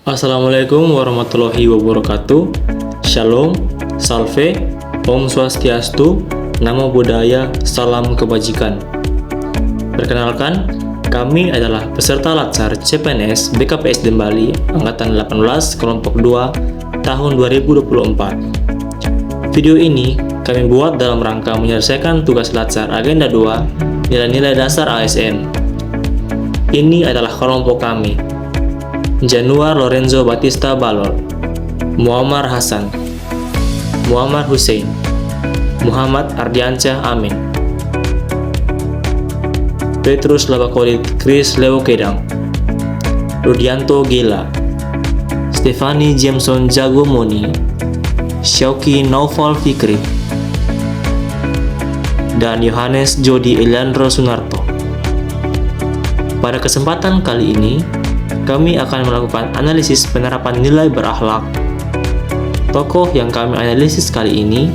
Assalamualaikum warahmatullahi wabarakatuh. Shalom, Salve, Om Swastiastu, Namo Buddhaya, Salam Kebajikan. Perkenalkan, kami adalah peserta Latsar CPNS BKPS Dembali Angkatan 18 Kelompok 2 tahun 2024. Video ini kami buat dalam rangka menyelesaikan tugas Latsar Agenda 2 Nilai-nilai dasar ASN. Ini adalah kelompok kami: Januar Lorenzo Batista Balor, Muammar Hasan, Muhammad Hussein, Muhammad Ardiansyah Amin, Petrus Labakolit Chris Lewokedang, Rudianto Gela, Stefani Jameson Jagomoni, Syauki Naufal Fikri, dan Yohanes Jody Eliandro Sunarto. Pada kesempatan kali ini, kami akan melakukan analisis penerapan nilai berakhlak. Tokoh yang kami analisis kali ini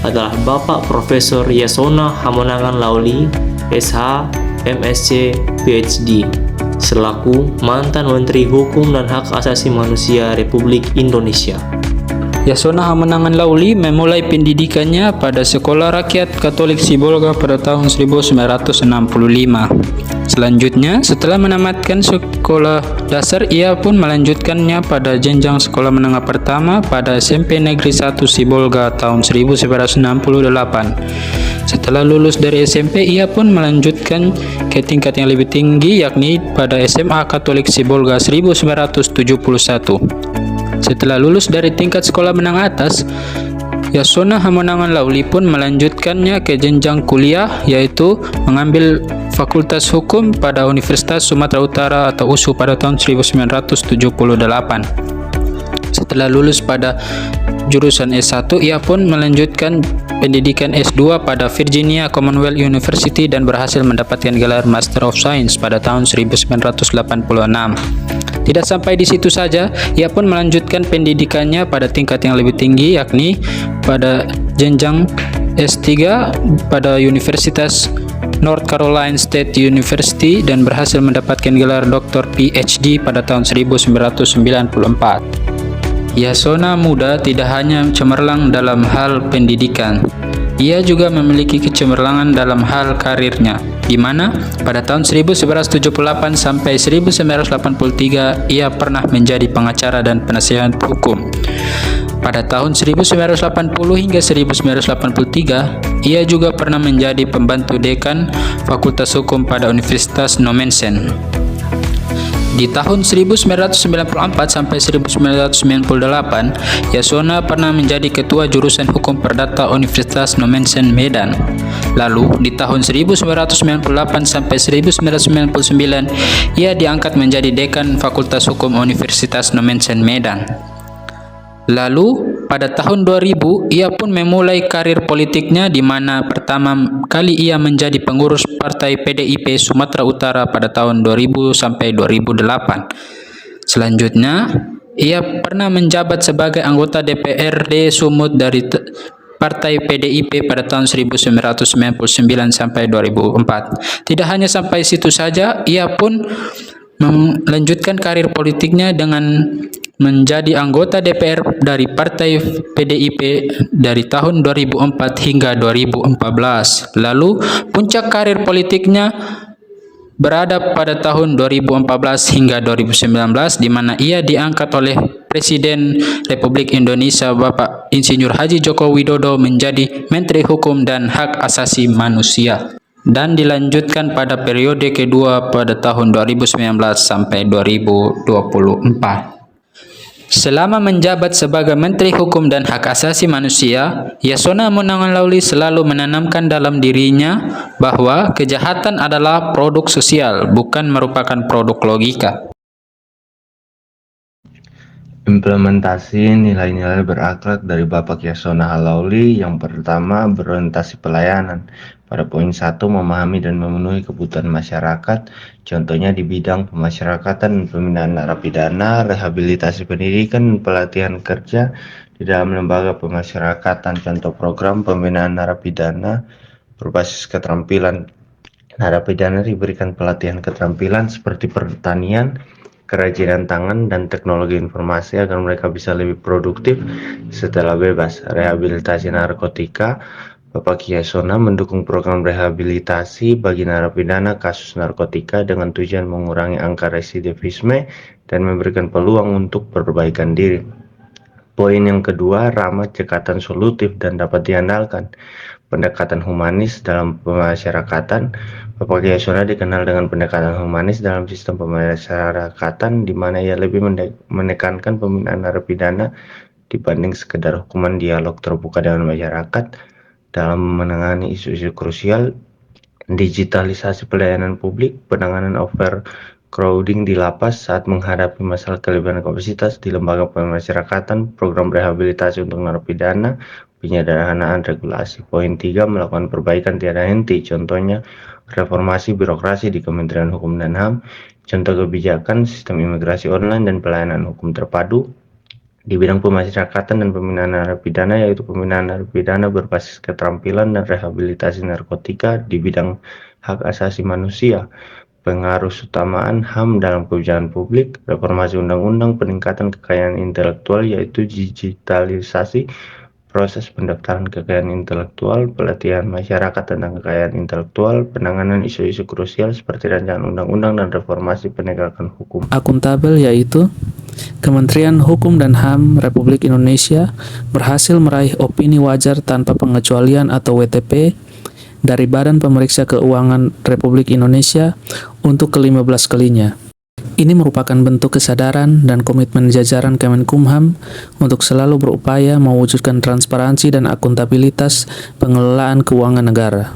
adalah Bapak Profesor Yasona Hamonangan Lauli, SH, MSc, PhD, selaku mantan Menteri Hukum dan Hak Asasi Manusia Republik Indonesia. Yasona Hamonangan Lauli memulai pendidikannya pada Sekolah Rakyat Katolik Sibolga pada tahun 1965. Selanjutnya, setelah menamatkan sekolah dasar, ia pun melanjutkannya pada jenjang sekolah menengah pertama pada SMP Negeri 1 Sibolga tahun 1968. Setelah lulus dari SMP, ia pun melanjutkan ke tingkat yang lebih tinggi, yakni pada SMA Katolik Sibolga 1971. Setelah lulus dari tingkat sekolah menengah atas, Yasona Hamonangan Lauli pun melanjutkannya ke jenjang kuliah, yaitu mengambil Fakultas Hukum pada Universitas Sumatera Utara atau USU pada tahun 1978. Setelah lulus pada jurusan S1, ia pun melanjutkan pendidikan S2 pada Virginia Commonwealth University dan berhasil mendapatkan gelar Master of Science pada tahun 1986. Tidak sampai di situ saja, ia pun melanjutkan pendidikannya pada tingkat yang lebih tinggi, yakni pada jenjang S3 pada Universitas North Carolina State University dan berhasil mendapatkan gelar Dr. PhD pada tahun 1994. Yasona muda tidak hanya cemerlang dalam hal pendidikan, ia juga memiliki kecemerlangan dalam hal karirnya, di mana pada tahun 1978 sampai 1983 ia pernah menjadi pengacara dan penasihat hukum. Pada tahun 1980 hingga 1983, ia juga pernah menjadi pembantu dekan Fakultas Hukum pada Universitas Nommensen. Di tahun 1994 sampai 1998, Yasona pernah menjadi ketua jurusan Hukum Perdata Universitas Nommensen Medan. Lalu, di tahun 1998 sampai 1999, ia diangkat menjadi dekan Fakultas Hukum Universitas Nommensen Medan. Lalu, pada tahun 2000, ia pun memulai karir politiknya, di mana pertama kali ia menjadi pengurus Partai PDIP Sumatera Utara pada tahun 2000 sampai 2008. Selanjutnya, ia pernah menjabat sebagai anggota DPRD Sumut dari Partai PDIP pada tahun 1999 sampai 2004. Tidak hanya sampai situ saja, ia pun melanjutkan karir politiknya dengan menjadi anggota DPR dari Partai PDIP dari tahun 2004 hingga 2014. Lalu, puncak karir politiknya berada pada tahun 2014 hingga 2019, di mana ia diangkat oleh Presiden Republik Indonesia Bapak Insinyur Haji Joko Widodo menjadi Menteri Hukum dan Hak Asasi Manusia, dan dilanjutkan pada periode kedua pada tahun 2019 sampai 2024. Selama menjabat sebagai Menteri Hukum dan Hak Asasi Manusia, Yasona Hamonangan Lauli selalu menanamkan dalam dirinya bahwa kejahatan adalah produk sosial, bukan merupakan produk logika. Implementasi nilai-nilai berakhlak dari Bapak Yasona Lauli. Yang pertama, berorientasi pelayanan. Pada poin 1, memahami dan memenuhi kebutuhan masyarakat, contohnya di bidang pemasyarakatan, pembinaan narapidana, rehabilitasi pendidikan, pelatihan kerja di dalam lembaga pemasyarakatan. Contoh program pembinaan narapidana berbasis keterampilan. Narapidana diberikan pelatihan keterampilan seperti pertanian, kerajinan tangan, dan teknologi informasi agar mereka bisa lebih produktif setelah bebas. Rehabilitasi narkotika. Bapak Yasona mendukung program rehabilitasi bagi narapidana kasus narkotika dengan tujuan mengurangi angka residivisme dan memberikan peluang untuk perbaikan diri. Poin yang kedua, ramah, cekatan, solutif, dan dapat diandalkan. Pendekatan humanis dalam pemasyarakatan. Bapak Yasona dikenal dengan pendekatan humanis dalam sistem pemasyarakatan, di mana ia lebih menekankan pembinaan narapidana dibanding sekedar hukuman. Dialog terbuka dengan masyarakat dalam menangani isu-isu krusial. Digitalisasi pelayanan publik, penanganan overcrowding di lapas saat menghadapi masalah kelebihan kapasitas di lembaga pemasyarakatan, program rehabilitasi untuk narapidana, penyederhanaan regulasi. Poin 3, melakukan perbaikan tiada henti, contohnya reformasi birokrasi di Kementerian Hukum dan HAM, contoh kebijakan sistem imigrasi online dan pelayanan hukum terpadu. Di bidang pemasyarakatan dan pembinaan narapidana, yaitu pembinaan narapidana berbasis keterampilan dan rehabilitasi narkotika. Di bidang hak asasi manusia, pengaruh utamaan HAM dalam kebijakan publik, reformasi undang-undang, peningkatan kekayaan intelektual, yaitu digitalisasi proses pendaftaran kekayaan intelektual, pelatihan masyarakat tentang kekayaan intelektual, penanganan isu-isu krusial seperti rancangan undang-undang dan reformasi penegakan hukum. Akuntabel, yaitu Kementerian Hukum dan HAM Republik Indonesia berhasil meraih opini wajar tanpa pengecualian atau WTP dari Badan Pemeriksa Keuangan Republik Indonesia untuk ke-15 kalinya. Ini merupakan bentuk kesadaran dan komitmen jajaran Kemenkumham untuk selalu berupaya mewujudkan transparansi dan akuntabilitas pengelolaan keuangan negara.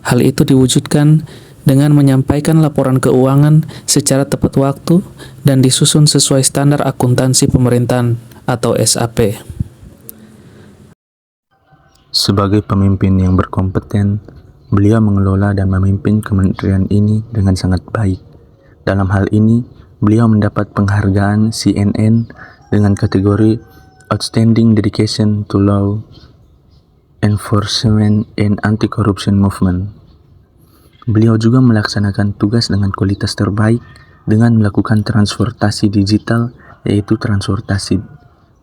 Hal itu diwujudkan dengan menyampaikan laporan keuangan secara tepat waktu dan disusun sesuai standar akuntansi pemerintahan atau SAP. Sebagai pemimpin yang berkompeten, beliau mengelola dan memimpin kementerian ini dengan sangat baik. Dalam hal ini, beliau mendapat penghargaan CNN dengan kategori Outstanding Dedication to Law Enforcement and Anti-Corruption Movement. Beliau juga melaksanakan tugas dengan kualitas terbaik dengan melakukan transportasi digital, yaitu transportasi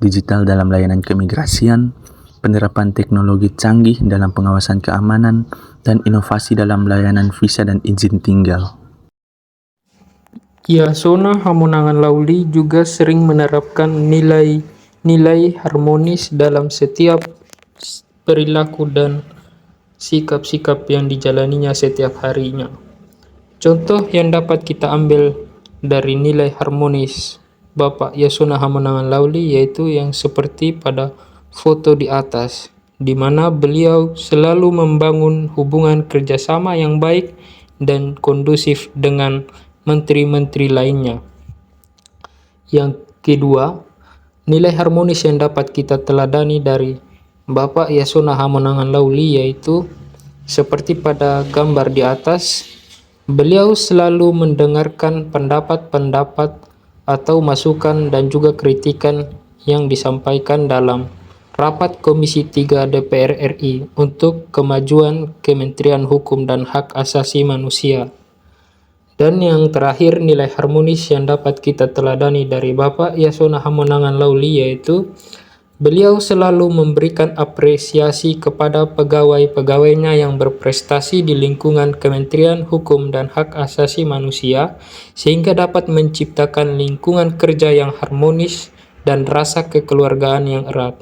digital dalam layanan keimigrasian, penerapan teknologi canggih dalam pengawasan keamanan, dan inovasi dalam layanan visa dan izin tinggal. Yasona Hamonangan Lauli juga sering menerapkan nilai-nilai harmonis dalam setiap perilaku dan sikap-sikap yang dijalaninya setiap harinya. Contoh yang dapat kita ambil dari nilai harmonis Bapak Yasona Hamonangan Lauli yaitu yang seperti pada foto di atas, di mana beliau selalu membangun hubungan kerjasama yang baik dan kondusif dengan menteri-menteri lainnya. Yang kedua, nilai harmonis yang dapat kita teladani dari Bapak Yasona Hamonangan Lauli yaitu seperti pada gambar di atas, beliau selalu mendengarkan pendapat-pendapat atau masukan dan juga kritikan yang disampaikan dalam rapat Komisi 3 DPR RI untuk kemajuan Kementerian Hukum dan Hak Asasi Manusia. Dan yang terakhir, nilai harmonis yang dapat kita teladani dari Bapak Yasona Hamonangan Lauli yaitu beliau selalu memberikan apresiasi kepada pegawai-pegawainya yang berprestasi di lingkungan Kementerian Hukum dan Hak Asasi Manusia sehingga dapat menciptakan lingkungan kerja yang harmonis dan rasa kekeluargaan yang erat.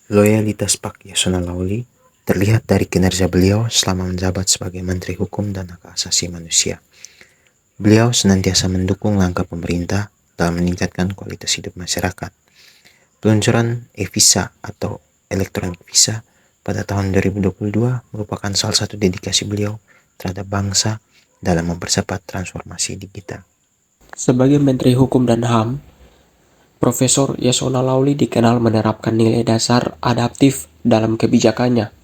Loyalitas Pak Yasona Lauli terlihat dari kinerja beliau selama menjabat sebagai Menteri Hukum dan Hak Asasi Manusia. Beliau senantiasa mendukung langkah pemerintah dalam meningkatkan kualitas hidup masyarakat. Peluncuran e-visa atau elektronik visa pada tahun 2022 merupakan salah satu dedikasi beliau terhadap bangsa dalam mempercepat transformasi digital. Sebagai Menteri Hukum dan HAM, Profesor Yasona Lauli dikenal menerapkan nilai dasar adaptif dalam kebijakannya.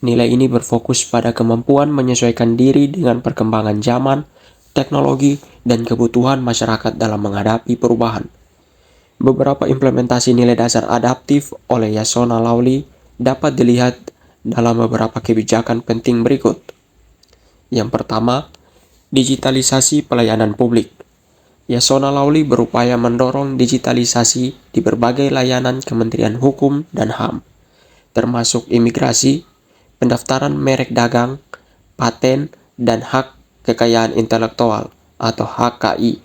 Nilai ini berfokus pada kemampuan menyesuaikan diri dengan perkembangan zaman, teknologi, dan kebutuhan masyarakat dalam menghadapi perubahan. Beberapa implementasi nilai dasar adaptif oleh Yasona Lauli dapat dilihat dalam beberapa kebijakan penting berikut. Yang pertama, digitalisasi pelayanan publik. Yasona Lawli berupaya mendorong digitalisasi di berbagai layanan Kementerian Hukum dan HAM, termasuk imigrasi, pendaftaran merek dagang, paten, dan hak kekayaan intelektual atau HKI.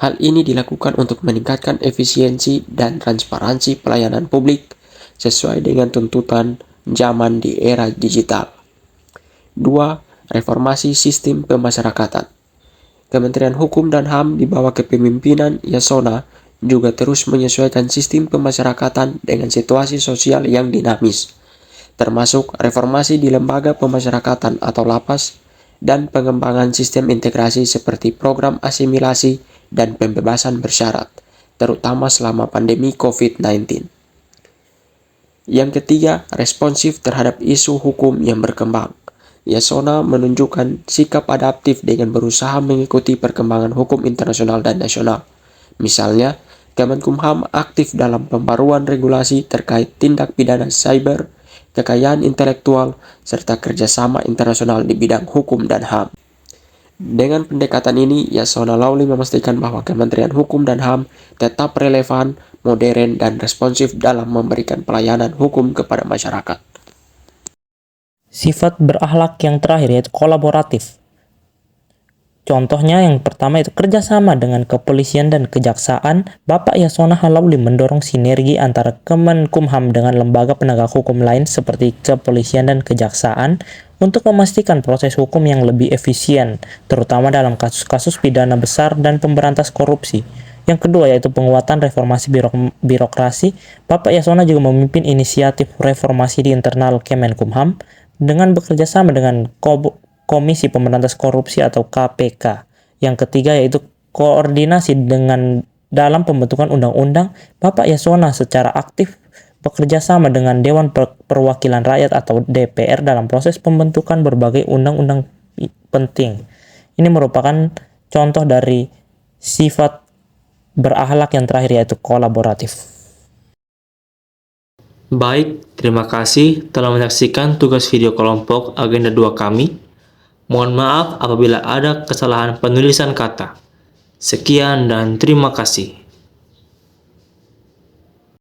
Hal ini dilakukan untuk meningkatkan efisiensi dan transparansi pelayanan publik sesuai dengan tuntutan zaman di era digital. 2. Reformasi sistem pemasyarakatan. Kementerian Hukum dan HAM di bawah kepemimpinan Yasona juga terus menyesuaikan sistem pemasyarakatan dengan situasi sosial yang dinamis, termasuk reformasi di lembaga pemasyarakatan atau lapas dan pengembangan sistem integrasi seperti program asimilasi dan pembebasan bersyarat, terutama selama pandemi COVID-19. Yang ketiga, responsif terhadap isu hukum yang berkembang. Yasona menunjukkan sikap adaptif dengan berusaha mengikuti perkembangan hukum internasional dan nasional. Misalnya, Kemenkumham aktif dalam pembaruan regulasi terkait tindak pidana cyber, kekayaan intelektual, serta kerjasama internasional di bidang hukum dan HAM. Dengan pendekatan ini, Yasona Lawli memastikan bahwa Kementerian Hukum dan HAM tetap relevan, modern, dan responsif dalam memberikan pelayanan hukum kepada masyarakat. Sifat berakhlak yang terakhir yaitu kolaboratif. Contohnya yang pertama itu kerjasama dengan kepolisian dan kejaksaan. Bapak Yasona Lawli mendorong sinergi antara Kemenkumham dengan lembaga penegak hukum lain seperti kepolisian dan kejaksaan untuk memastikan proses hukum yang lebih efisien, terutama dalam kasus-kasus pidana besar dan pemberantas korupsi. Yang kedua yaitu penguatan reformasi birokrasi. Bapak Yasona juga memimpin inisiatif reformasi di internal Kemenkumham dengan bekerja sama dengan Komisi Pemberantas Korupsi atau KPK. Yang ketiga yaitu koordinasi dengan dalam pembentukan undang-undang. Bapak Yasona secara aktif bekerja sama dengan Dewan Perwakilan Rakyat atau DPR dalam proses pembentukan berbagai undang-undang penting. Ini merupakan contoh dari sifat berakhlak yang terakhir yaitu kolaboratif. Baik, terima kasih telah menyaksikan tugas video kelompok agenda 2 kami. Mohon maaf apabila ada kesalahan penulisan kata. Sekian dan terima kasih.